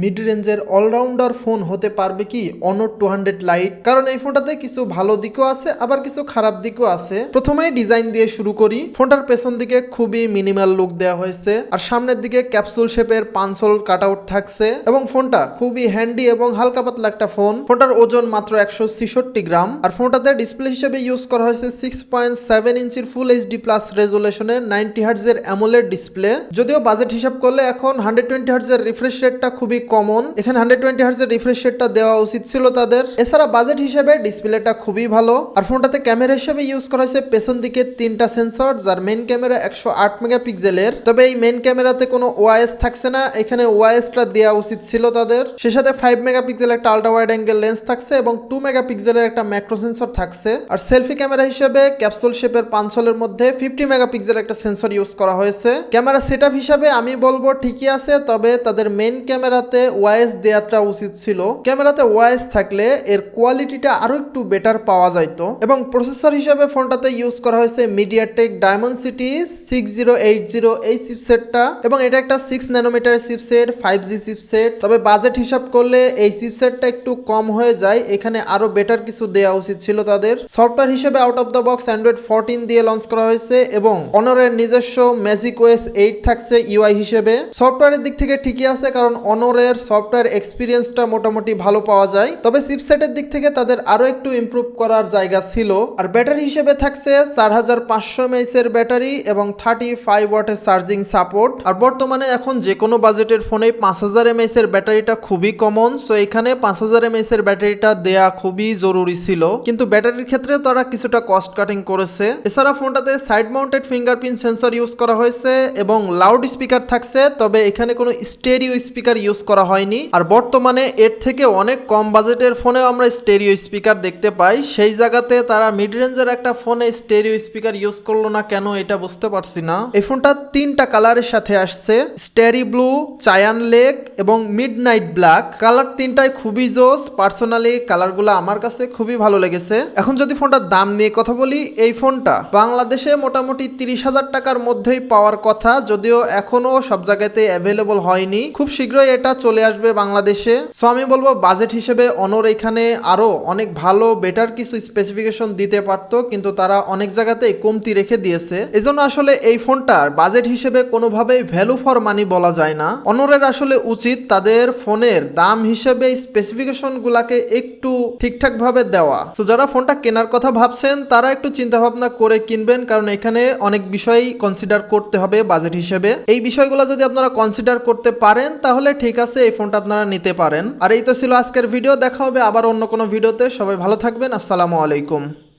Mid রেঞ্জের allrounder phone হতে পারবে কি অনর 200 লাইট? কারণ এই ফোনটাতে কিছু ভালো দিকও আছে, আবার কিছু খারাপ দিকও আছে। প্রথমেই ডিজাইন দিয়ে শুরু করি। ফোনটার পেছন দিকে খুবই মিনিমাল লুক দেওয়া হয়েছে, আর সামনের দিকে ক্যাপসুল শেপের পাঞ্চল কাট আউট থাকছে, এবং ফোনটা খুবই হ্যান্ডি এবং হালকা পাতলা একটা ফোন। ফোনটার ওজন মাত্র 166 গ্রাম, আর ফোনটাতে ডিসপ্লে হিসেবে ইউজ করা হয়েছে 6.7 ইঞ্চির ফুল এইচডি প্লাস রেজুলেশনের 90 হার্টজের অ্যামোলেড ডিসপ্লে। যদিও বাজেট হিসাব করলে এখন 120 হার্টজের রিফ্রেশ রেটটা খুবই কমন, এখানে 120 হার্টজের রিফ্রেশ রেটটা দেওয়া উচিত ছিল তাদের। এছাড়া বাজেট হিসেবে ডিসপ্লেটা খুবই ভালো, আর ফোনটাতে ক্যামেরা হিসেবে ইউজ করা হয়েছে পেছন দিকে 3টা সেন্সর, যার মেইন ক্যামেরা 108 মেগাপিক্সেলের। তবে এই মেইন ক্যামেরাতে কোনো ওআইএস থাকছে না, এখানে ওআইএসটা দেওয়া উচিত ছিল তাদের। সে সাথে 5 মেগাপিক্সেল একটা আল্ট্রা ওয়াইড অ্যাঙ্গেল লেন্স থাকছে এবং 2 মেগাপিক্সেলের একটা ম্যাক্রো সেন্সর থাকছে। আর সেলফি ক্যামেরা হিসেবে ক্যাপসুল শেপের পাঞ্চলের মধ্যে 50 মেগাপিক্সেল একটা সেন্সর ইউজ করা হয়েছে। ক্যামেরা সেটআপ হিসাবে আমি বলবো ঠিকই আছে, তবে তাদের মেইন ক্যামেরাতে ওআইএস দেওয়াটা উচিত ছিল। ক্যামেরাতে ওআইএস থাকলে এর কোয়ালিটিটা আরো একটু বেটার পাওয়া যাইতো। এবং প্রসেসর হিসেবে ফোনটাতে ইউজ করা হয়েছে মিডিয়াটেক ডায়মন্ডসিটি 6080 এই চিপসেটটা, এবং এটা একটা 6 ন্যানোমিটারের চিপসেট, 5G চিপসেট। তবে বাজেট হিসাব করলে এই চিপসেটটা একটু কম হয়ে যায়, এখানে আরো বেটার কিছু দেওয়া উচিত ছিল তাদের। সফটওয়্যার হিসেবে out of the box Android 14 দিয়ে লঞ্চ করা হয়েছে, এবং অনরের নিজস্ব ম্যাজিক ওএস 8 থাকছে ইউআই হিসেবে। সফটওয়্যারের দিক থেকে ঠিকই আছে, কারণ অনরের সফটওয়্যার এক্সপিরিয়েন্সটা মোটামুটি ভালো পাওয়া যায়। তবে চিপসেটের দিক থেকে তাদের আরো একটু ইমপ্রুভ করার জায়গা ছিল। আর ব্যাটারি হিসেবে থাকছে 4500 mAh এর ব্যাটারি এবং 35 ওয়াটের চার্জিং সাপোর্ট। আর বর্তমানে এখন যে কোনো বাজেটের ফোনে 5000 mAh এর ব্যাটারিটা খুবই কমন, সো এখানে 5000 mAh এর ব্যাটারিটা দেয়া খুবই জরুরি ছিল। কিন্তু ব্যাটারির ক্ষেত্রে তারা কিছুটা কস্ট কাটিং করেছে। এছাড়া ফোনটাতে side mounted fingerprint sensor use করা হয়েছে এবং লাউড স্পিকার থাকছে, তবে এখানে কোনো স্টেরিও স্পিকার ইউজ করা হয়নি। আর বর্তমানে এর থেকে অনেক কম বাজেটের ফোনেও আমরা স্টেরিও স্পিকার দেখতে পাই, সেই জায়গাতে তারা মিড রেঞ্জের একটা ফোনে স্টেরিও স্পিকার ইউজ করলো না কেন, এটা বুঝতে পারছি না। এই ফোনটা 3টা কালারের সাথে আসছে, স্টেরি ব্লু, চায়ান লেক এবং মিডনাইট ব্ল্যাক। কালার 3টাই খুবই জোস। পার্সোনালি কালারগুলো আমার কাছে খুবই ভালো লেগেছে। এখন যদি ফোনটার দাম নিয়ে কথা বলি, এই ফোনটা বাংলাদেশে মোটামুটি 30,000 টাকার মধ্যেই পাওয়ার কথা, যদিও এখনো সব জায়গাতে অ্যাভেলেবল হয়নি। খুব শীঘ্রই এটা চলে আসবে বাংলাদেশে। সো আমি বলবো বাজেট হিসেবে অনর এখানে আরো অনেক ভালো বেটার কিছু স্পেসিফিকেশন দিতে পারতো, কিন্তু তারা অনেক জায়গাতেই কমতি রেখে দিয়েছে। এজন্য আসলে এই ফোনটার বাজেট হিসেবে কোনোভাবেই ভ্যালু ফর মানি বলা যায় না। অনরের আসলে উচিত তাদের ফোনের দাম হিসেবে স্পেসিফিকেশন গুলাকে একটু ঠিকঠাক ভাবে দেওয়া। তো যারা ফোনটা কেনার কথা ভাবছেন তারা একটু চিন্তা ভাবনা করে কিনবেন, কারণ এখানে অনেক বিষয় কনসিডার করতে হবে বাজেট হিসেবে। এই বিষয়গুলো যদি আপনারা কনসিডার করতে পারেন তাহলে ঠিক আছে, এই ফোনটা আপনারা নিতে পারেন। আর এই তো ছিল আজকের ভিডিও। দেখা হবে আবার অন্য কোনো ভিডিওতে। সবাই ভালো থাকবেন। আসসালামু আলাইকুম।